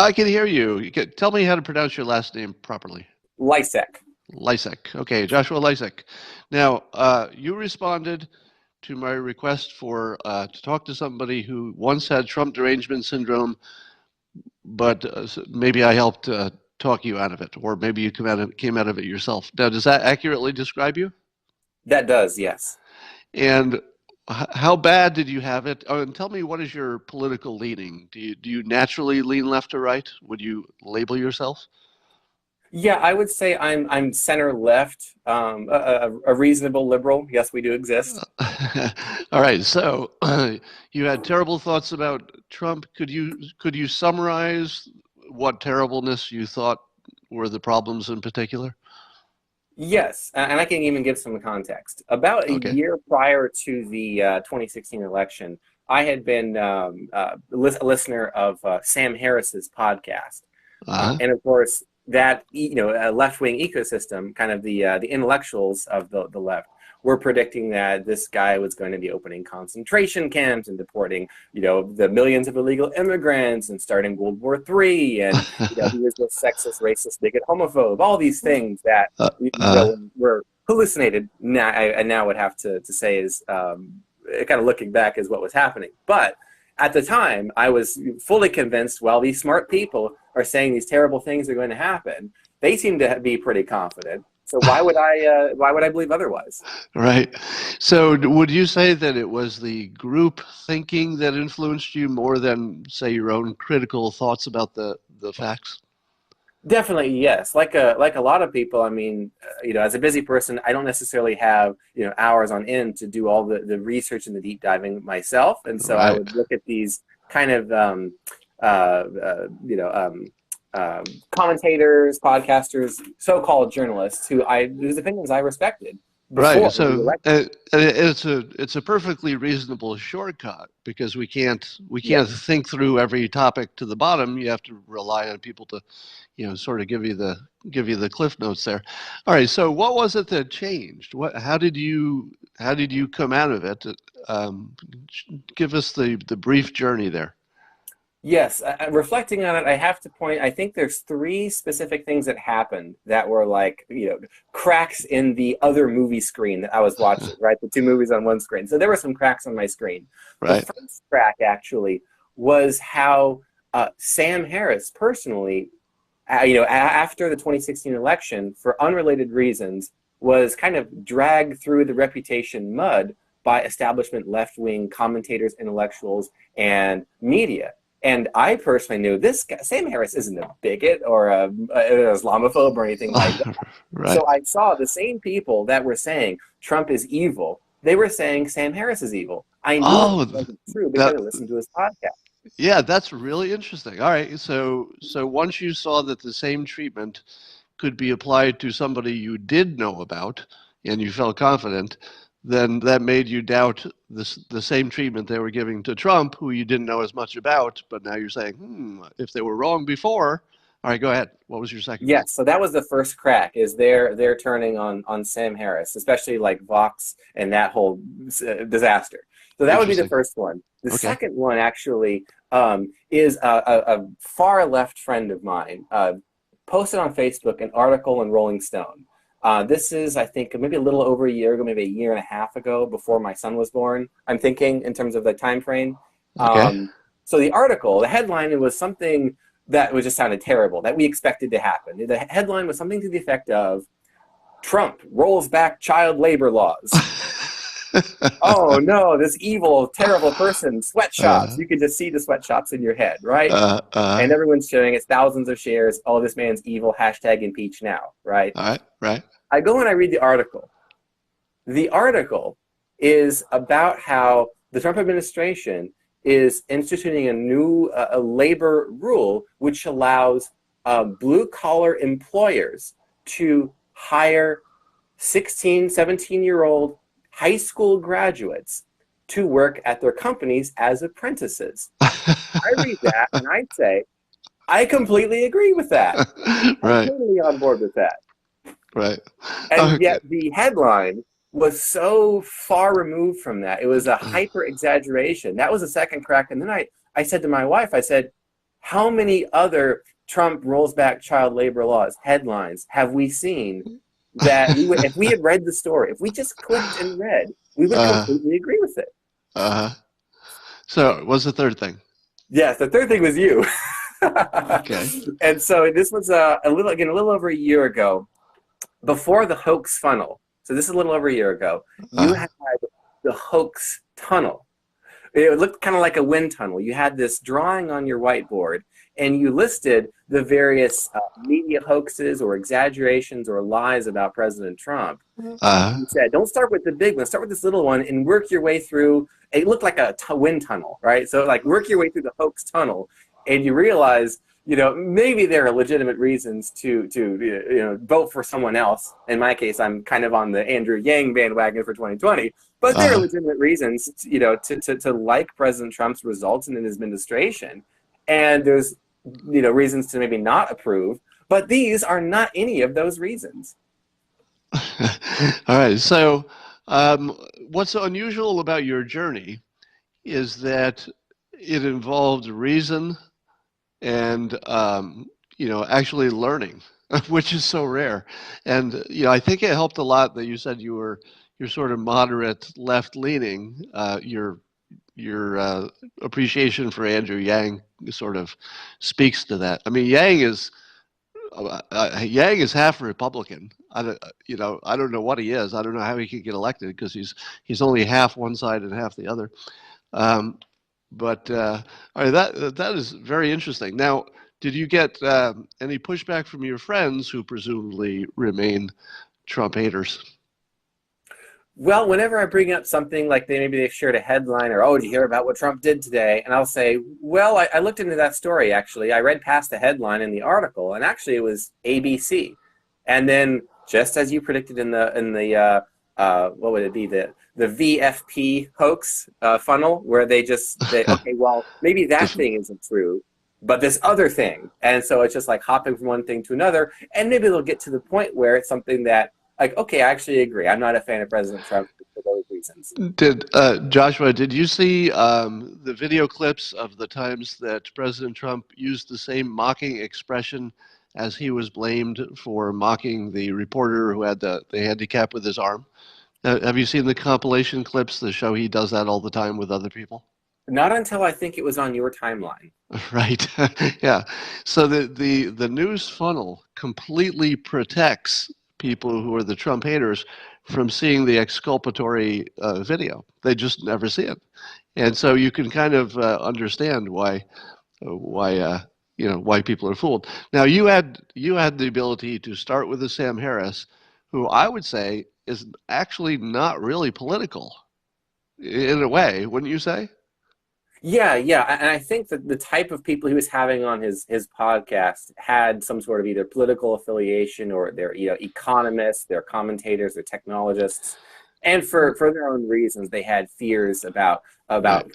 I can hear you. Tell me how to pronounce your last name properly. Lisec. Lisec. Okay, Joshua Lisec. Now, you responded to my request for to talk to somebody who once had Trump derangement syndrome, but maybe I helped talk you out of it, or maybe you came out of it yourself. Now, does that accurately describe you? That does, yes. And how bad did you have it? Oh, and tell me, what is your political leaning? Do you naturally lean left or right? Would you label yourself? Yeah, I would say I'm center left, a reasonable liberal. Yes, we do exist. All right, so you had terrible thoughts about Trump. Could you summarize what terribleness you thought were the problems in particular? Yes, and I can even give some context. About a Okay. year prior to the 2016 election, I had been a listener of Sam Harris's podcast, Uh-huh. and of course that left-wing ecosystem, kind of the intellectuals of the left, were predicting that this guy was going to be opening concentration camps and deporting the millions of illegal immigrants and starting World War III, and he was this sexist, racist, bigot, homophobe, all these things that Uh, uh, were hallucinated. Now I now would have to say is kind of looking back is what was happening. But at the time, I was fully convinced, well, these smart people are saying these terrible things are going to happen. They seem to be pretty confident. So why would I believe otherwise? right. So would you say that it was the group thinking that influenced you more than, say, your own critical thoughts about the facts? Definitely, yes. Like a lot of people, I mean, as a busy person, I don't necessarily have hours on end to do all the research and the deep diving myself, and so I Right. would look at these kind of uh, uh, you know um, commentators, podcasters, so-called journalists whose opinions I respected Right. before the So election. it's a perfectly reasonable shortcut because we can't Yes. think through every topic to the bottom. You have to rely on people to, sort of give you the cliff notes there. All right. So what was it that changed? How did you come out of it? Um, Give us the brief journey there. Yes, reflecting on it, I have to point. I think there's three specific things that happened that were like, cracks in the other movie screen that I was watching. Right, the two movies on one screen. So there were some cracks on my screen. The Right. first crack actually was how Sam Harris personally, after the 2016 election, for unrelated reasons, was kind of dragged through the reputation mud by establishment left-wing commentators, intellectuals, and media. And I personally knew this guy, Sam Harris isn't a bigot or an Islamophobe or anything like that. Right. So I saw the same people that were saying Trump is evil. They were saying Sam Harris is evil. I knew it Oh, wasn't true because that I listened to his podcast. yeah, that's really interesting. All right, so once you saw that the same treatment could be applied to somebody you did know about, and you felt confident, then that made you doubt the same treatment they were giving to Trump, who you didn't know as much about. But now you're saying, if they were wrong before, all right, go ahead. What was your second one? Yes, so that was the first crack. Is they're turning on Sam Harris, especially like Vox and that whole disaster. So that would be the Interesting. first one. The Okay. second one actually is a far left friend of mine posted on Facebook an article in Rolling Stone. This is, I think, maybe a little over a year ago, maybe a year and a half ago, before my son was born. I'm thinking in terms of the time frame. Okay. So the article, the headline, it was something that was just sounded terrible, that we expected to happen. The headline was something to the effect of Trump rolls back child labor laws. Oh no, this evil, terrible person, sweatshops. uh, You can just see the sweatshops in your head, right? uh, uh, And everyone's sharing it's thousands of shares. Oh, this man's evil. Hashtag impeach now, right? all right. Right. I go and I read the article. The article is about how the Trump administration is instituting a new labor rule which allows blue collar employers to hire 16, 17-year-old high school graduates to work at their companies as apprentices. I read that and I say, I completely agree with that. I'm Right. totally on board with that. Right. And Okay. yet the headline was so far removed from that. It was a hyper exaggeration. That was the second crack. And then I said to my wife, I said, How many other Trump rolls back child labor laws headlines have we seen that we would, if we had read the story, if we just clicked and read, we would completely agree with it. So what's the third thing? Yes, the third thing was you. Okay. And so this was a little over a year ago, before the hoax funnel. So this is a little over a year ago. You had the hoax tunnel. It looked kind of like a wind tunnel. You had this drawing on your whiteboard, and you listed the various media hoaxes or exaggerations or lies about President Trump. You said, don't start with the big one. Start with this little one and work your way through. It looked like a wind tunnel, right? So like work your way through the hoax tunnel, and you realize, maybe there are legitimate reasons to vote for someone else. In my case, I'm kind of on the Andrew Yang bandwagon for 2020. But there are legitimate reasons, to like President Trump's results in his administration, and there's, reasons to maybe not approve. But these are not any of those reasons. All right. So, what's unusual about your journey is that it involved reason and actually learning, which is so rare. And I think it helped a lot that you said you're sort of moderate left leaning. Your appreciation for Andrew Yang sort of speaks to that. I mean, Yang is half Republican. I don't know what he is. I don't know how he could get elected because he's only half one side and half the other. But all right, that is very interesting. Now, did you get any pushback from your friends who presumably remain Trump haters? Well, whenever I bring up something like maybe they've shared a headline or, did you hear about what Trump did today? And I'll say, well, I looked into that story, actually. I read past the headline in the article, and actually it was ABC. And then, just as you predicted in the what would it be, the VFP hoax funnel, where they okay, well, maybe that thing isn't true, but this other thing. And so it's just like hopping from one thing to another, and maybe they'll get to the point where it's something that, like, okay, I actually agree. I'm not a fan of President Trump for those reasons. Joshua, did you see the video clips of the times that President Trump used the same mocking expression as he was blamed for mocking the reporter who had the handicap with his arm? Have you seen the compilation clips that show he does that all the time with other people? Not until I think it was on your timeline. Right. Yeah. So the news funnel completely protects people who are the Trump haters from seeing the exculpatory video. They just never see it. And so you can kind of understand why people are fooled. Now, you had the ability to start with a Sam Harris, who I would say is actually not really political in a way, wouldn't you say? Yeah. And I think that the type of people he was having on his podcast had some sort of either political affiliation, or they're economists, they're commentators, they're technologists. And for their own reasons, they had fears about right.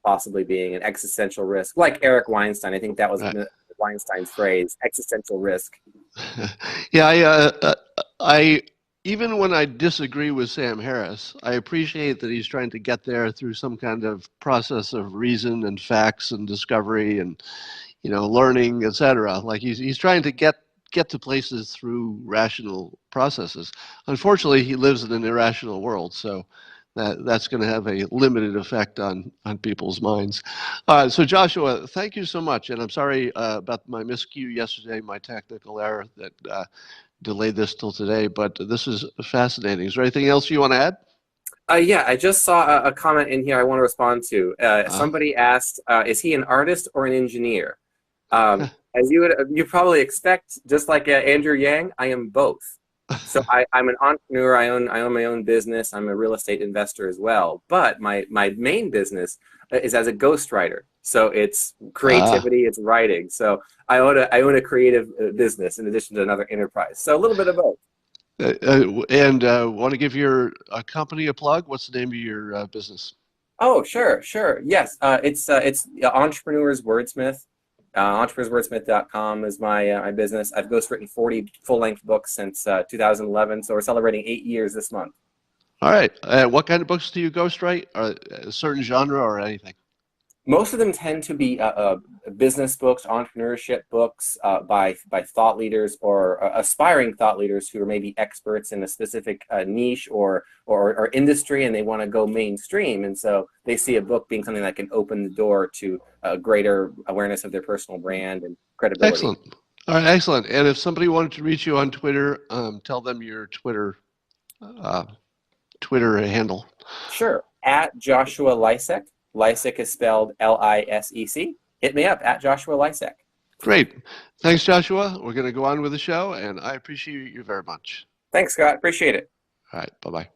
Possibly being an existential risk, like Eric Weinstein. I think that was right. Weinstein's phrase, existential risk. Yeah, I even when I disagree with Sam Harris, I appreciate that he's trying to get there through some kind of process of reason and facts and discovery and learning, etc. Like he's trying to get to places through rational processes. Unfortunately, he lives in an irrational world, so that's going to have a limited effect on people's minds. So Joshua, thank you so much, and I'm sorry about my miscue yesterday, my technical error that delayed this till today, but this is fascinating. Is there anything else you want to add? Yeah, I just saw a comment in here I want to respond to. Somebody asked, is he an artist or an engineer? As you probably expect, just like Andrew Yang, I am both. So I'm an entrepreneur. I own my own business. I'm a real estate investor as well. But my main business is as a ghostwriter. So it's creativity, it's writing. So I own a creative business in addition to another enterprise. So a little bit of both. And want to give your company a plug? What's the name of your business? Oh, sure. Yes, it's Entrepreneur's Wordsmith. EntrepreneursWordsmith.com is my business. I've ghostwritten 40 full-length books since 2011, so we're celebrating 8 years this month. All right. What kind of books do you ghostwrite? A certain genre or anything? Most of them tend to be business books, entrepreneurship books by thought leaders or aspiring thought leaders who are maybe experts in a specific niche or industry, and they want to go mainstream. And so they see a book being something that can open the door to greater awareness of their personal brand and credibility. Excellent. All right, excellent. And if somebody wanted to reach you on Twitter, tell them your Twitter handle. Sure, at Joshua Lisec. Lisec is spelled Lisec. Hit me up at Joshua Lisec. Great. Thanks, Joshua. We're going to go on with the show, and I appreciate you very much. Thanks, Scott. Appreciate it. All right. Bye-bye.